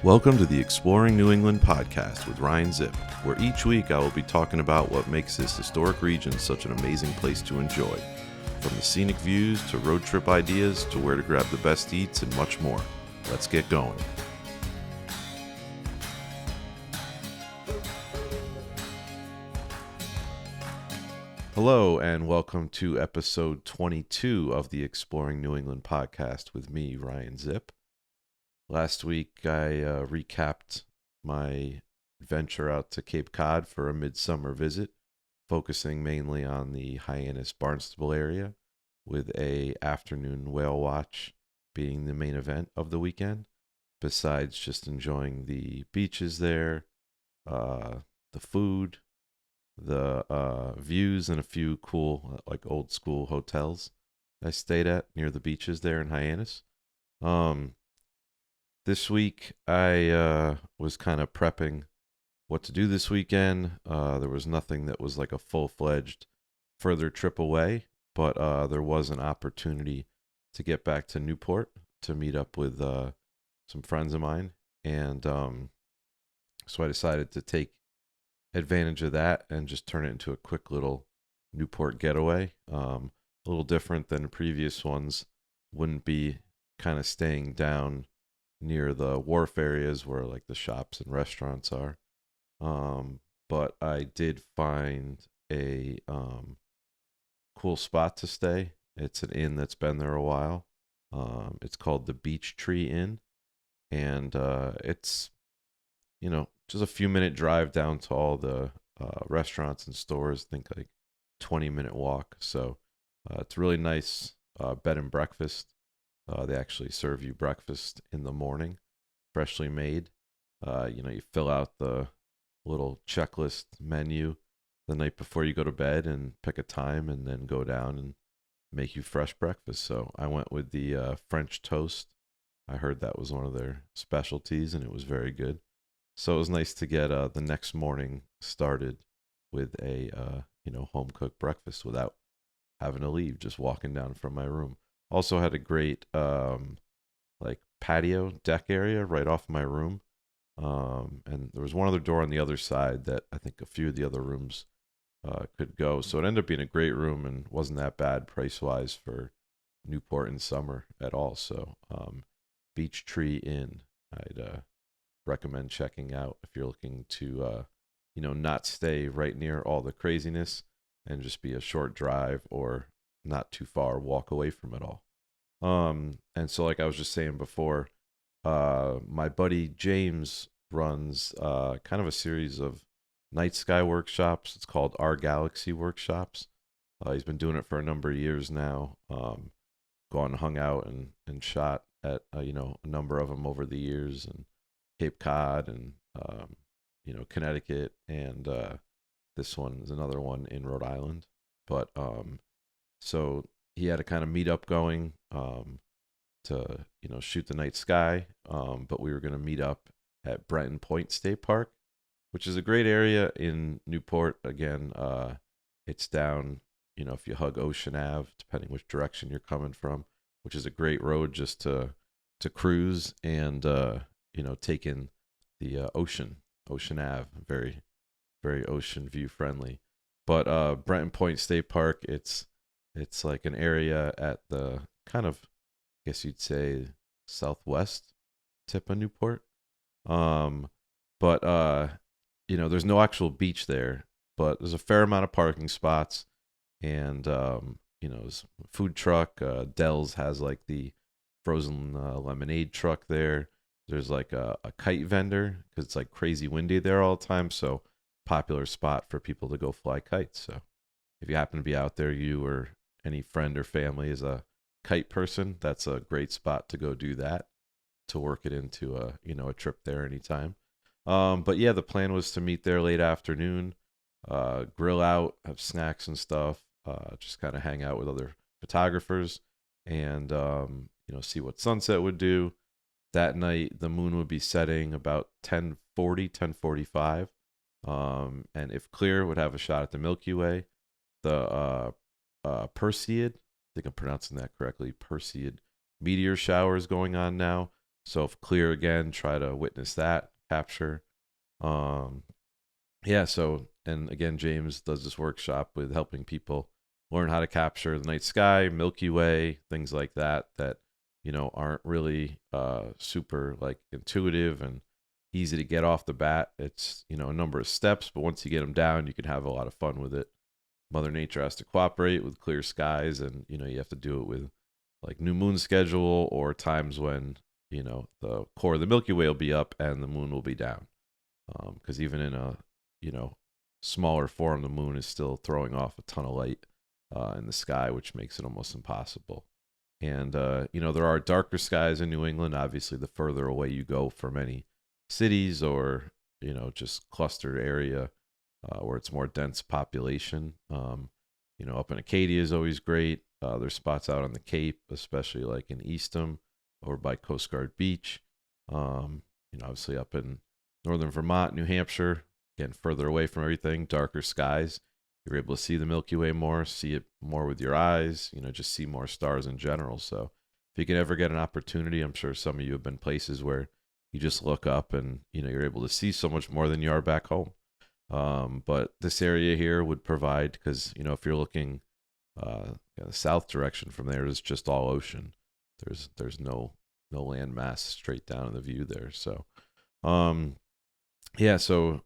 Welcome to the Exploring New England podcast with Ryan Zipp, where each week I will be talking about what makes this historic region such an amazing place to enjoy. From the scenic views to road trip ideas to where to grab the best eats and much more. Let's get going. Hello and welcome to episode 22 of the Exploring New England podcast with me, Ryan Zipp. Last week I recapped my adventure out to Cape Cod for a midsummer visit, focusing mainly on the Hyannis-Barnstable area, with a afternoon whale watch being the main event of the weekend, besides just enjoying the beaches there, the food, the views, and a few cool old school hotels I stayed at near the beaches there in Hyannis. This week I was kind of prepping what to do this weekend. There was nothing that was like a full-fledged further trip away, but there was an opportunity to get back to Newport to meet up with some friends of mine, and so I decided to take advantage of that and just turn it into a quick little Newport getaway. A little different than previous ones. Wouldn't be kind of staying down near the wharf areas where like the shops and restaurants are. But I did find a cool spot to stay. It's an inn that's been there a while. It's called the Beech Tree Inn, and it's, just a few minute drive down to all the restaurants and stores. I think like 20-minute walk. So it's really nice bed and breakfast. They actually serve you breakfast in the morning, freshly made. You fill out the little checklist menu the night before you go to bed and pick a time and then go down and make you fresh breakfast. So I went with the French toast. I heard that was one of their specialties and it was very good. So it was nice to get the next morning started with a home-cooked breakfast without having to leave, just walking down from my room. Also had a great patio deck area right off my room. And there was one other door on the other side that I think a few of the other rooms could go. So it ended up being a great room and wasn't that bad price-wise for Newport in summer at all. So Beech Tree Inn, I'd recommend checking out if you're looking to, not stay right near all the craziness and just be a short drive or not too far walk away from it all. And so like I was just saying before, my buddy James runs kind of a series of night sky workshops. It's called Our Galaxy Workshops. He's been doing it for a number of years now. Gone and hung out and shot at a number of them over the years, and Cape Cod and Connecticut, and this one is another one in Rhode Island. But so he had a kind of meetup going to shoot the night sky, but we were going to meet up at Brenton Point State Park, which is a great area in Newport. Again, it's down, if you hug Ocean Ave, depending which direction you're coming from, which is a great road just to cruise and take in the Ocean Ave, very, very ocean view friendly. But Brenton Point State Park, it's like an area at the kind of, I guess you'd say, southwest tip of Newport. But there's no actual beach there, but there's a fair amount of parking spots, and there's a food truck. Dell's has like the frozen lemonade truck there. There's like a kite vendor because it's like crazy windy there all the time. So popular spot for people to go fly kites. So if you happen to be out there, you or any friend or family is a kite person, that's a great spot to go do that, to work it into a trip there anytime. But yeah, the plan was to meet there late afternoon, grill out, have snacks and stuff, just kind of hang out with other photographers, and see what sunset would do. That night, the moon would be setting about 10:45, and if clear, would have a shot at the Milky Way. The Perseid, I think I'm pronouncing that correctly, Perseid meteor showers going on now. So if clear again, try to witness that capture. Um, yeah. So and again, James does this workshop with helping people learn how to capture the night sky, Milky Way, things like that. That aren't really super like intuitive and easy to get off the bat. It's a number of steps, but once you get them down, you can have a lot of fun with it. Mother Nature has to cooperate with clear skies, and you have to do it with like new moon schedule or times when the core of the Milky Way will be up and the moon will be down. Because even in a you know smaller form, the moon is still throwing off a ton of light in the sky, which makes it almost impossible. And there are darker skies in New England. Obviously, the further away you go from any cities or just clustered area where it's more dense population. Up in Acadia is always great. There's spots out on the Cape, especially like in Eastham or by Coast Guard Beach. Obviously up in northern Vermont, New Hampshire, again further away from everything, darker skies. You're able to see the Milky Way more, see it more with your eyes. Just see more stars in general. So if you can ever get an opportunity, I'm sure some of you have been places where you just look up and you're able to see so much more than you are back home. But this area here would provide, because if you're looking the south direction from there is just all ocean. There's no land mass straight down in the view there. So yeah, so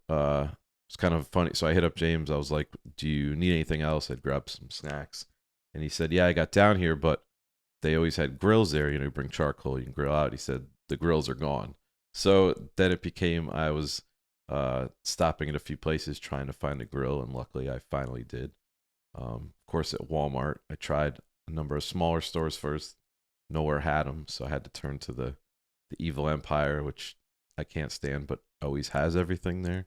it's kind of funny. So I hit up James. I was like, do you need anything else? I'd grab some snacks. And he said, yeah, I got down here, but they always had grills there. You bring charcoal, you can grill out. He said, the grills are gone. So then it became, I was stopping at a few places trying to find a grill, and luckily I finally did. Of course, at Walmart, I tried a number of smaller stores first. Nowhere had them, so I had to turn to the Evil Empire, which I can't stand, but always has everything there.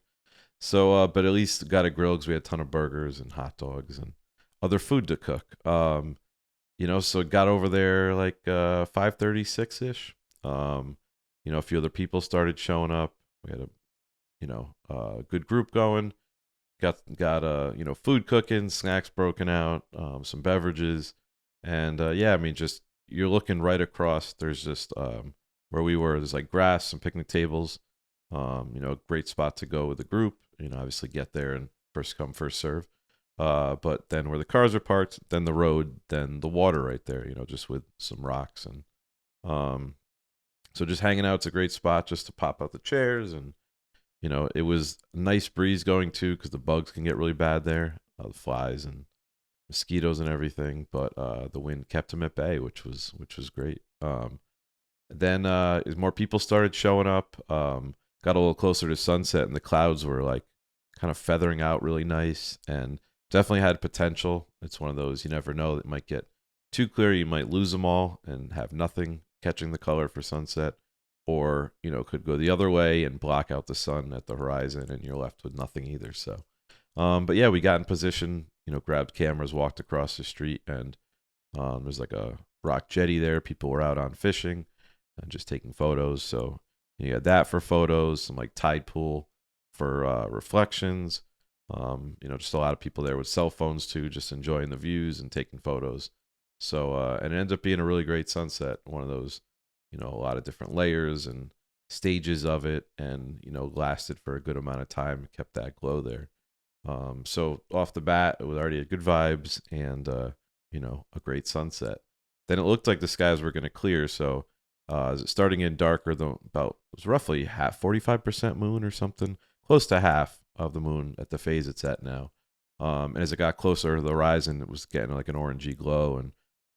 So, but at least got a grill because we had a ton of burgers and hot dogs and other food to cook. So got over there like 5:36 ish. A few other people started showing up. We had a good group going. Got food cooking, snacks broken out, some beverages, and yeah, I mean, just you're looking right across. There's just where we were. There's like grass, some picnic tables. Great spot to go with the group. Obviously get there and first come, first serve. But then where the cars are parked, then the road, then the water right there. Just with some rocks and so just hanging out. It's a great spot just to pop out the chairs and. It was a nice breeze going too, because the bugs can get really bad there, the flies and mosquitoes and everything. But the wind kept them at bay, which was great. Then as more people started showing up, got a little closer to sunset, and the clouds were like kind of feathering out really nice, and definitely had potential. It's one of those you never know that might get too clear. You might lose them all and have nothing catching the color for sunset. Or, could go the other way and block out the sun at the horizon, and you're left with nothing either. So, but yeah, we got in position, grabbed cameras, walked across the street, and there's like a rock jetty there. People were out on fishing and just taking photos. So you had that for photos, some like tide pool for reflections. Just a lot of people there with cell phones too, just enjoying the views and taking photos. So, and it ended up being a really great sunset. One of those. A lot of different layers and stages of it, and lasted for a good amount of time, kept that glow there. So off the bat, it was already good vibes and a great sunset. Then it looked like the skies were going to clear, so starting in darker, it was roughly 45% moon or something, close to half of the moon at the phase it's at now. And as it got closer to the horizon, it was getting like an orangey glow and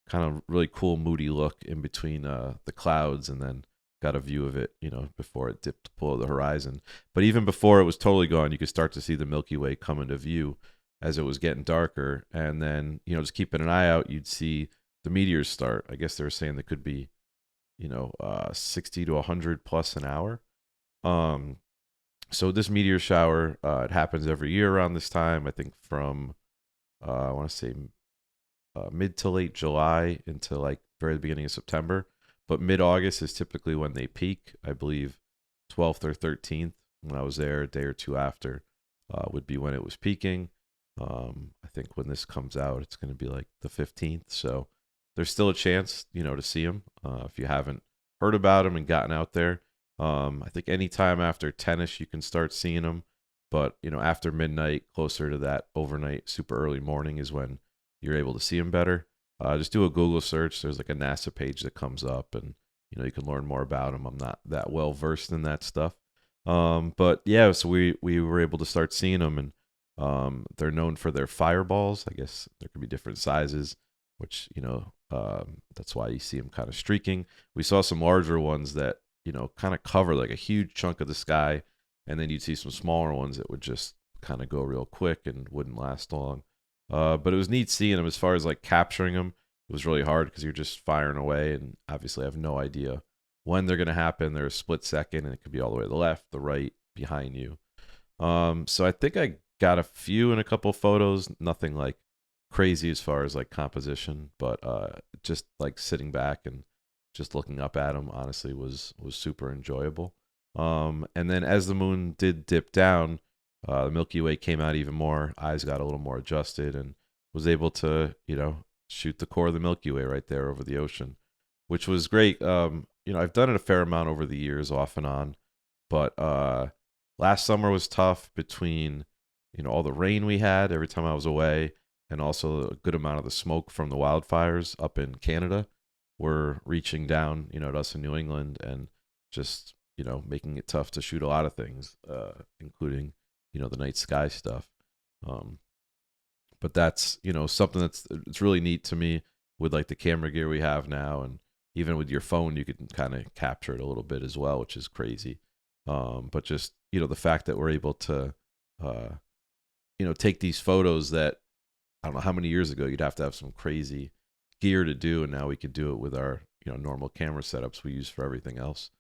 kind of really cool, moody look in between the clouds, and then got a view of it, before it dipped below the horizon. But even before it was totally gone, you could start to see the Milky Way come into view as it was getting darker. And then, just keeping an eye out, you'd see the meteors start. I guess they were saying there could be, 60 to 100 plus an hour. So this meteor shower, it happens every year around this time. I think from, I want to say, mid to late July into like very beginning of September, but mid-August is typically when they peak. I believe 12th or 13th, when I was there a day or two after, would be when it was peaking. I think when this comes out, it's going to be like the 15th. So there's still a chance, to see them. If you haven't heard about them and gotten out there. I think anytime after 10ish you can start seeing them, but after midnight, closer to that overnight, super early morning is when you're able to see them better. Just do a Google search. There's like a NASA page that comes up, and you can learn more about them. I'm not that well versed in that stuff, but yeah. So we were able to start seeing them, and they're known for their fireballs. I guess there could be different sizes, which that's why you see them kind of streaking. We saw some larger ones that kind of cover like a huge chunk of the sky, and then you'd see some smaller ones that would just kind of go real quick and wouldn't last long. But it was neat seeing them. As far as like capturing them, it was really hard because you're just firing away, and obviously I have no idea when they're going to happen. They're a split second, and it could be all the way to the left, the right, behind you. So I think I got a few and a couple photos, nothing like crazy as far as like composition, but just like sitting back and just looking up at them, honestly, was super enjoyable. And then as the moon did dip down, the Milky Way came out even more. Eyes got a little more adjusted, and was able to, shoot the core of the Milky Way right there over the ocean, which was great. I've done it a fair amount over the years, off and on, but last summer was tough between, all the rain we had every time I was away, and also a good amount of the smoke from the wildfires up in Canada were reaching down, at us in New England, and just, making it tough to shoot a lot of things, including the night sky stuff. But that's something it's really neat to me with like the camera gear we have now, and even with your phone you can kind of capture it a little bit as well, which is crazy. But just the fact that we're able to take these photos that I don't know how many years ago you'd have to have some crazy gear to do, and now we could do it with our normal camera setups we use for everything else.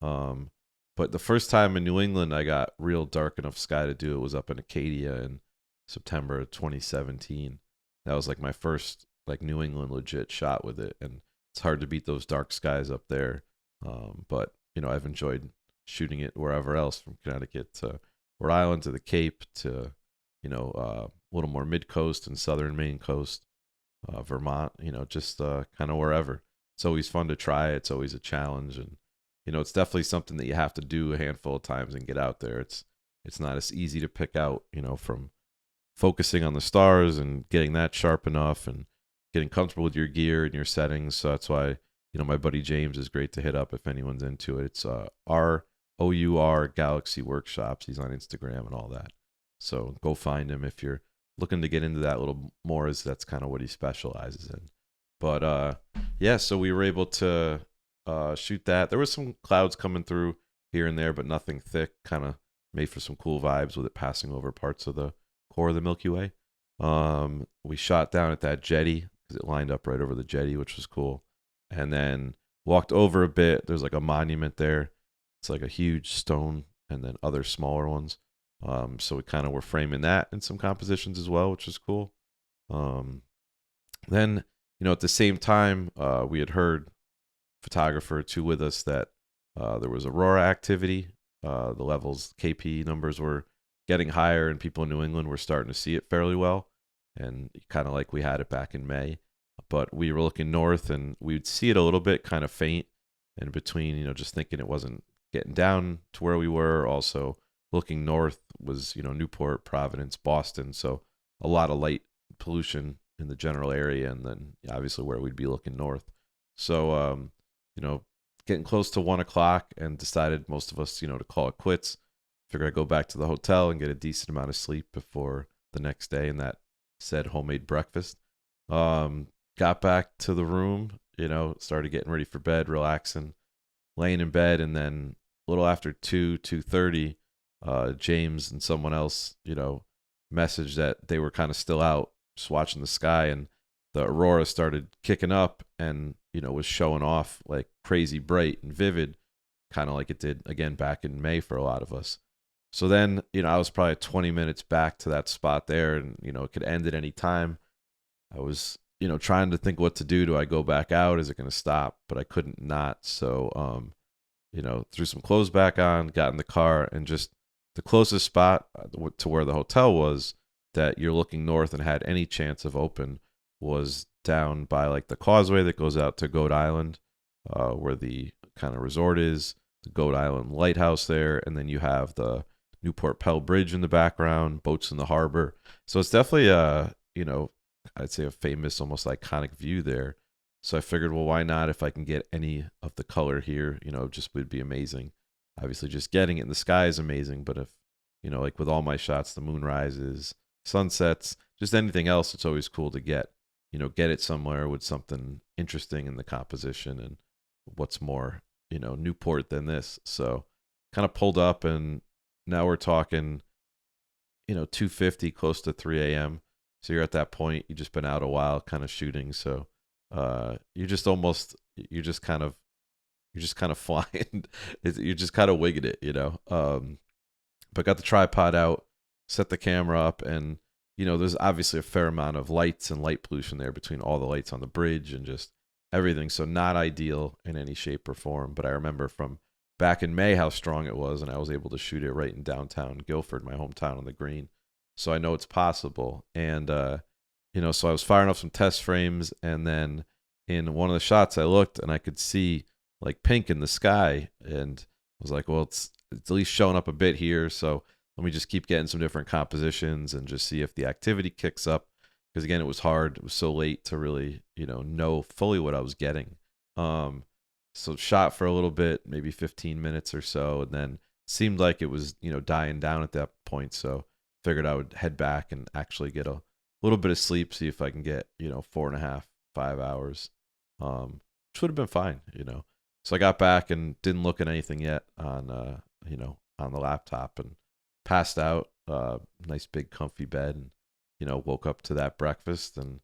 But the first time in New England I got real dark enough sky to do it was up in Acadia in September of 2017. That was like my first like New England legit shot with it, and it's hard to beat those dark skies up there. But I've enjoyed shooting it wherever else, from Connecticut to Rhode Island to the Cape to a little more mid coast and southern Maine coast, Vermont, just kind of wherever. It's always fun to try. It's always a challenge, and it's definitely something that you have to do a handful of times and get out there. It's not as easy to pick out, from focusing on the stars and getting that sharp enough and getting comfortable with your gear and your settings. So that's why, my buddy James is great to hit up if anyone's into it. It's ROUR Galaxy Workshops. He's on Instagram and all that. So go find him if you're looking to get into that a little more, as that's kind of what he specializes in. But yeah, so we were able to shoot that. There was some clouds coming through here and there, but nothing thick. Kind of made for some cool vibes with it passing over parts of the core of the Milky Way. We shot down at that jetty because it lined up right over the jetty, which was cool. And then walked over a bit. There's like a monument there. It's like a huge stone, and then other smaller ones. So we kind of were framing that in some compositions as well, which was cool. Then, at the same time, we had heard photographer too with us that there was aurora activity. The levels, KP numbers were getting higher, and people in New England were starting to see it fairly well, and kind of like we had it back in May. But we were looking north, and we would see it a little bit kind of faint in between, just thinking it wasn't getting down to where we were. Also looking north was, Newport, Providence, Boston. So a lot of light pollution in the general area, and then obviously where we'd be looking north. So, getting close to 1:00, and decided, most of us, to call it quits. Figured I'd go back to the hotel and get a decent amount of sleep before the next day, and that said homemade breakfast. Got back to the room, started getting ready for bed, relaxing, laying in bed, and then a little after 2:30, James and someone else, messaged that they were kind of still out just watching the sky, and the aurora started kicking up, and was showing off like crazy bright and vivid, kind of like it did again back in May for a lot of us. So then, I was probably 20 minutes back to that spot there, and it could end at any time. I was trying to think what to do. Do I go back out? Is it going to stop? But I couldn't not. So threw some clothes back on, got in the car, and just the closest spot to where the hotel was that you're looking north and had any chance of open was down by like the causeway that goes out to Goat Island, where the kind of resort is, the Goat Island Lighthouse there, and then you have the Newport Pell Bridge in the background, boats in the harbor. So it's definitely I'd say a famous, almost iconic view there. So I figured, well, why not? If I can get any of the color here, just would be amazing. Obviously, just getting it in the sky is amazing, but if, like with all my shots, the moon rises, sunsets, just anything else, it's always cool to get it somewhere with something interesting in the composition. And what's more, Newport than this. So kind of pulled up, and now we're talking, 2:50, close to 3 a.m. So you're at that point, you've just been out a while kind of shooting. So you're just kind of flying. You're just kind of wigging it. But got the tripod out, set the camera up, and there's obviously a fair amount of lights and light pollution there between all the lights on the bridge and just everything. So not ideal in any shape or form. But I remember from back in May how strong it was, and I was able to shoot it right in downtown Guilford, my hometown, on the green. So I know it's possible. And so I was firing up some test frames, and then in one of the shots I looked and I could see like pink in the sky, and I was like, well, it's at least showing up a bit here. So let me just keep getting some different compositions and just see if the activity kicks up. Because again, it was hard. It was so late to really, know fully what I was getting. So shot for a little bit, maybe 15 minutes or so, and then seemed like it was, dying down at that point. So figured I would head back and actually get a little bit of sleep, see if I can get, 4.5, 5 hours, which would have been fine, So I got back and didn't look at anything yet on, on the laptop, and passed out, nice big comfy bed, and, woke up to that breakfast and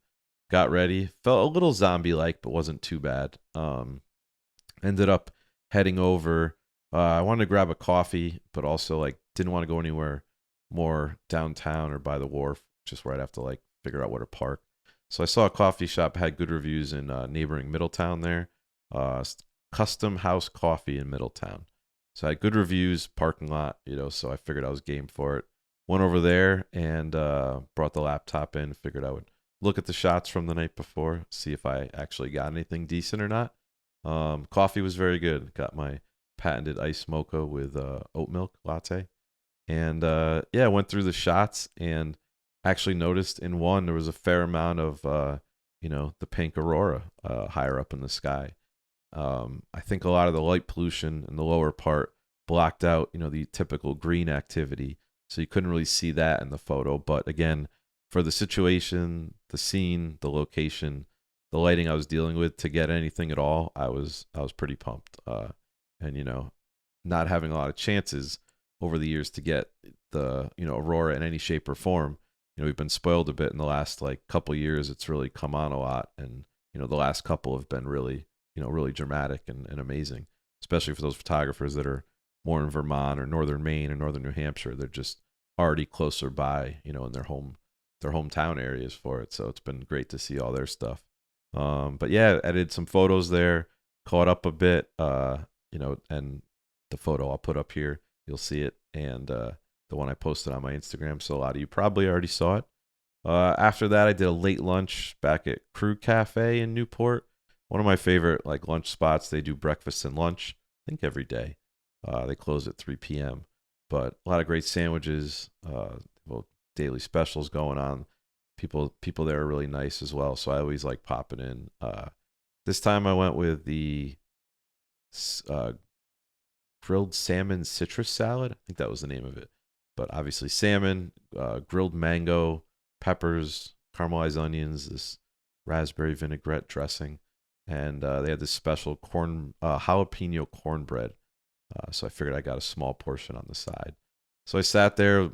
got ready. Felt a little zombie-like, but wasn't too bad. Ended up heading over. I wanted to grab a coffee, but also didn't want to go anywhere more downtown or by the wharf, just where I'd have to figure out where to park. So I saw a coffee shop, had good reviews in neighboring Middletown there. Custom House Coffee in Middletown. So I had good reviews, parking lot, so I figured I was game for it. Went over there and brought the laptop in, figured I would look at the shots from the night before, see if I actually got anything decent or not. Coffee was very good. Got my patented iced mocha with oat milk latte. And went through the shots and actually noticed in one there was a fair amount of, the pink aurora higher up in the sky. I think a lot of the light pollution in the lower part blocked out, the typical green activity. So you couldn't really see that in the photo. But again, for the situation, the scene, the location, the lighting I was dealing with, to get anything at all, I was pretty pumped. And not having a lot of chances over the years to get the aurora in any shape or form. We've been spoiled a bit in the last couple years. It's really come on a lot, and the last couple have been really really dramatic and amazing, especially for those photographers that are more in Vermont or northern Maine or northern New Hampshire. They're just already closer by, in their hometown areas for it. So it's been great to see all their stuff. But yeah, I did some photos there, caught up a bit, and the photo I'll put up here, you'll see it, and the one I posted on my Instagram. So a lot of you probably already saw it. After that, I did a late lunch back at Crew Cafe in Newport. One of my favorite lunch spots. They do breakfast and lunch, I think every day. They close at 3 p.m. But a lot of great sandwiches, daily specials going on. People there are really nice as well. So I always like popping in. This time I went with the grilled salmon citrus salad. I think that was the name of it. But obviously salmon, grilled mango, peppers, caramelized onions, this raspberry vinaigrette dressing. And they had this special jalapeno cornbread. So I figured I got a small portion on the side. So I sat there,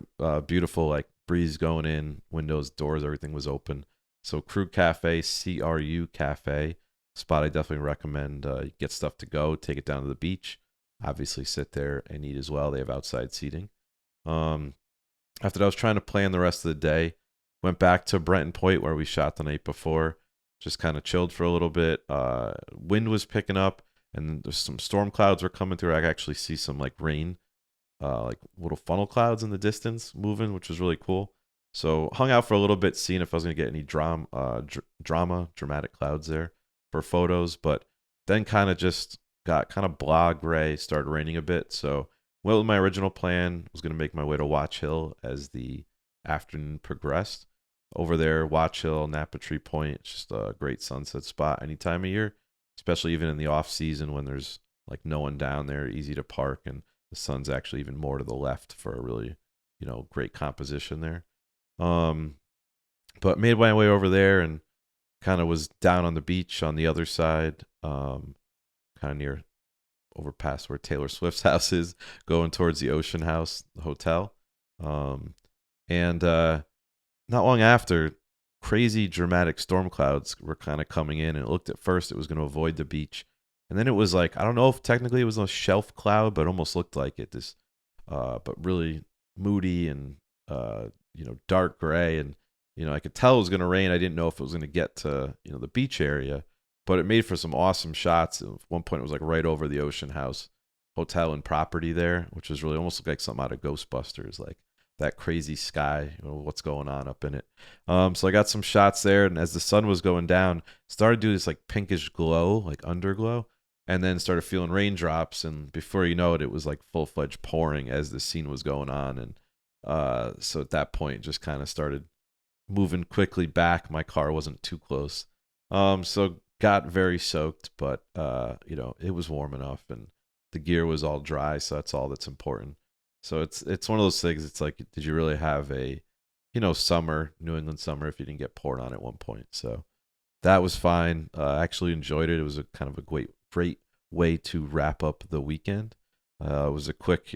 beautiful breeze going in, windows, doors, everything was open. So Crew Cafe, CRU Cafe, spot I definitely recommend. Get stuff to go, take it down to the beach. Obviously sit there and eat as well. They have outside seating. After that, I was trying to plan the rest of the day. Went back to Brenton Point where we shot the night before. Just kind of chilled for a little bit. Wind was picking up, and there's some storm clouds were coming through. I could actually see some rain, little funnel clouds in the distance moving, which was really cool. So hung out for a little bit, seeing if I was going to get any dramatic clouds there for photos. But then kind of just got kind of blah gray, started raining a bit. So went with my original plan, was going to make my way to Watch Hill as the afternoon progressed. Over there, Watch Hill, Napa Tree Point, it's just a great sunset spot any time of year, especially even in the off season when there's like no one down there, easy to park, and the sun's actually even more to the left for a really, great composition there. Um, but made my way over there and kind of was down on the beach on the other side, kind of near over past where Taylor Swift's house is, going towards the Ocean House Hotel. And not long after, crazy dramatic storm clouds were kind of coming in, and it looked at first it was going to avoid the beach. And then it was like, I don't know if technically it was a shelf cloud, but it almost looked like it. But really moody and, dark gray. And, I could tell it was going to rain. I didn't know if it was going to get to, the beach area, but it made for some awesome shots. At one point, it was like right over the Ocean House Hotel and property there, which was really almost like something out of Ghostbusters, like that crazy sky, what's going on up in it. So I got some shots there, and as the sun was going down, started to do this like pinkish glow, like underglow, and then started feeling raindrops, and before you know it, it was like full-fledged pouring as the scene was going on. And so at that point, just kind of started moving quickly back. My car wasn't too close. So got very soaked, but it was warm enough, and the gear was all dry, so that's all that's important. So it's one of those things. It's like, did you really have a, summer, New England summer, if you didn't get poured on at one point? So that was fine. I actually enjoyed it. It was a kind of a great way to wrap up the weekend. It was a quick,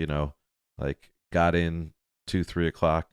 like got in 2-3 o'clock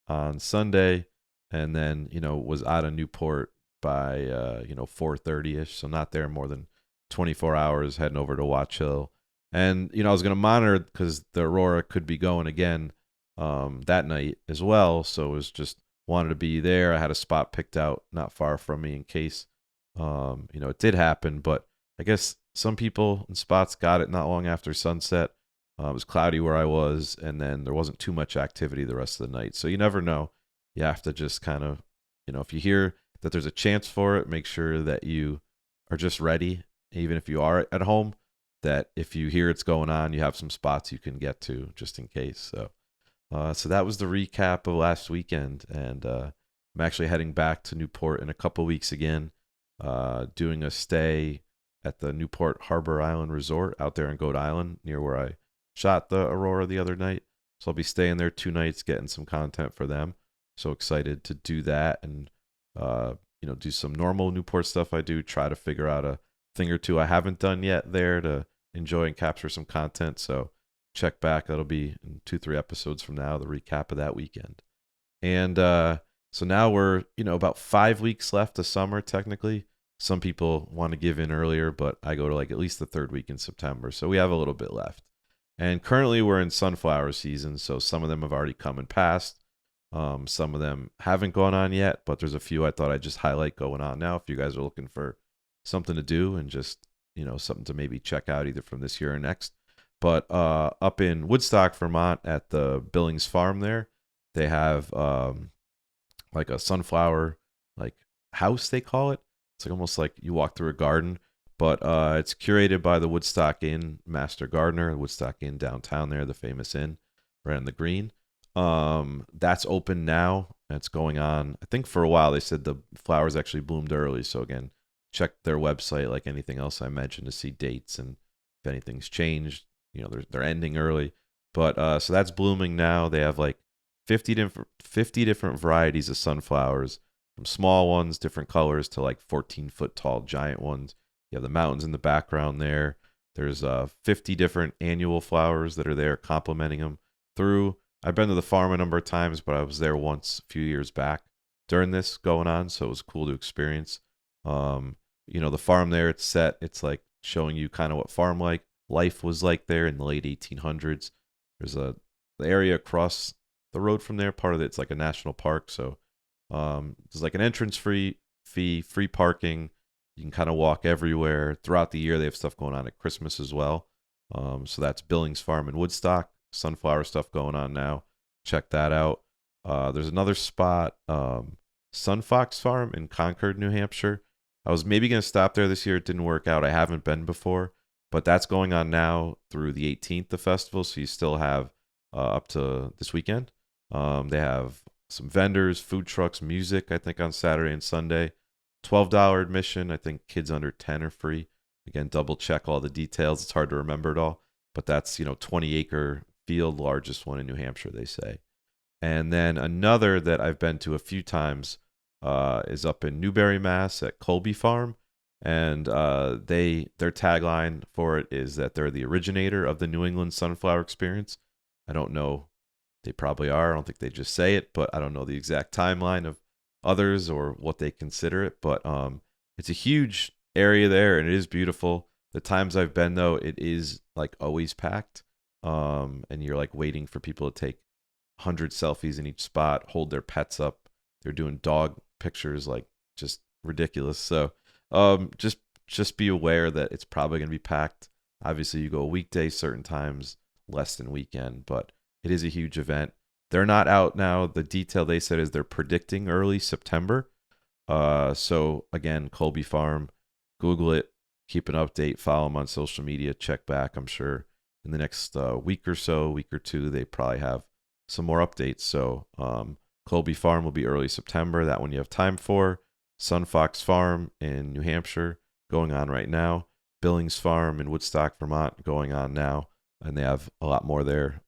on Sunday, and then was out of Newport by 4:30ish. So not there more than 24 hours. Heading over to Watch Hill. And, I was going to monitor because the Aurora could be going again that night as well. So it was just wanted to be there. I had a spot picked out not far from me in case, it did happen. But I guess some people in spots got it not long after sunset. It was cloudy where I was, and then there wasn't too much activity the rest of the night. So you never know. You have to just kind of, if you hear that there's a chance for it, make sure that you are just ready, even if you are at home, that if you hear it's going on, you have some spots you can get to just in case. So that was the recap of last weekend, and I'm actually heading back to Newport in a couple weeks again, doing a stay at the Newport Harbor Island Resort out there in Goat Island, near where I shot the Aurora the other night. So I'll be staying there 2 nights, getting some content for them. So excited to do that, and do some normal Newport stuff I do, try to figure out a thing or two I haven't done yet there to enjoy and capture some content. So check back. That'll be in 2-3 episodes from now, the recap of that weekend. And so now we're, about 5 weeks left of summer, technically. Some people want to give in earlier, but I go to like at least the 3rd week in September. So we have a little bit left. And currently we're in sunflower season. So some of them have already come and passed. Some of them haven't gone on yet, but there's a few I thought I'd just highlight going on now if you guys are looking for something to do and just, something to maybe check out either from this year or next. But up in Woodstock, Vermont at the Billings Farm there, they have like a sunflower like house, they call it. It's like almost like you walk through a garden, but it's curated by the Woodstock Inn Master Gardener, the Woodstock Inn downtown there, the famous inn right on the green. That's open now. It's going on, I think, for a while. They said the flowers actually bloomed early. So again, check their website like anything else I mentioned to see dates and if anything's changed. They're ending early. But so that's blooming now. They have like 50 different varieties of sunflowers, from small ones, different colors, to like 14-foot tall giant ones. You have the mountains in the background there. There's 50 different annual flowers that are there complementing them through. I've been to the farm a number of times, but I was there once a few years back during this going on, so it was cool to experience. The farm there, it's like showing you kind of what farm life was like there in the late 1800s. There's the area across the road from there, part of it's like a national park, so there's like an entrance fee, free parking. You can kind of walk everywhere. Throughout the year, they have stuff going on at Christmas as well. So that's Billings Farm in Woodstock. Sunflower stuff going on now. Check that out. There's another spot, Sunfox Farm in Concord, New Hampshire. I was maybe going to stop there this year. It didn't work out. I haven't been before. But that's going on now through the 18th, the festival. So you still have up to this weekend. They have some vendors, food trucks, music, I think, on Saturday and Sunday. $12 admission. I think kids under 10 are free. Again, double check all the details. It's hard to remember it all. But that's, 20-acre field, largest one in New Hampshire, they say. And then another that I've been to a few times is up in Newbury, Mass. at Colby Farm. And their tagline for it is that they're the originator of the New England sunflower experience. I don't know. They probably are. I don't think they just say it, but I don't know the exact timeline of others or what they consider it. But it's a huge area there, and it is beautiful. The times I've been, though, it is like always packed. And you're like waiting for people to take 100 selfies in each spot, hold their pets up. They're doing dog pictures, like just ridiculous. So just be aware that it's probably going to be packed. Obviously, you go weekday certain times, less than weekend, but it is a huge event. They're not out now. The detail they said is they're predicting early September. So again, Colby Farm, Google it, keep an update, follow them on social media, check back. I'm sure in the next week or so, week or two, they probably have some more updates. So Colby Farm will be early September. That one you have time for. Sunfox Farm in New Hampshire going on right now. Billings Farm in Woodstock, Vermont going on now. And they have a lot more there,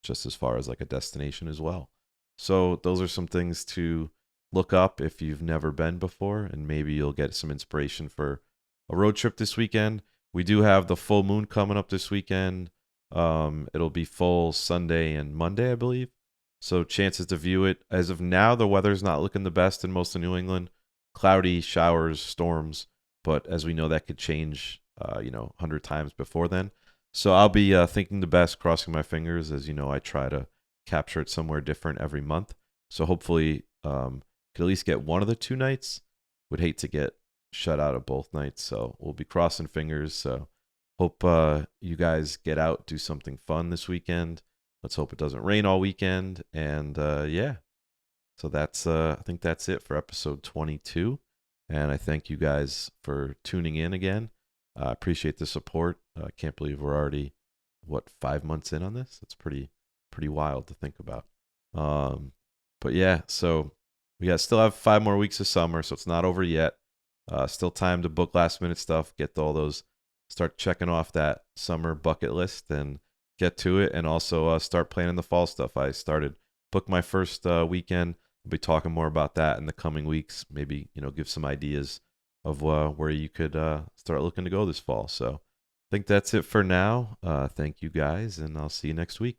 just as far as like a destination as well. So those are some things to look up if you've never been before, and maybe you'll get some inspiration for a road trip this weekend. We do have the full moon coming up this weekend. It'll be full Sunday and Monday, I believe. So chances to view it. As of now, the weather's not looking the best in most of New England. Cloudy, showers, storms. But as we know, that could change, 100 times before then. So I'll be thinking the best, crossing my fingers. As you know, I try to capture it somewhere different every month. So hopefully, could at least get one of the 2 nights. Would hate to get shut out of both nights. So we'll be crossing fingers. So hope you guys get out, do something fun this weekend. Let's hope it doesn't rain all weekend. And yeah, so that's I think that's it for episode 22. And I thank you guys for tuning in again. I appreciate the support. I can't believe we're already 5 months in on this. It's pretty wild to think about. But yeah, so we still have 5 more weeks of summer, so it's not over yet. Still time to book last minute stuff, get all those, start checking off that summer bucket list and get to it, and also start planning the fall stuff. I book my first weekend. I'll be talking more about that in the coming weeks. Maybe, give some ideas of where you could start looking to go this fall. So I think that's it for now. Thank you guys, and I'll see you next week.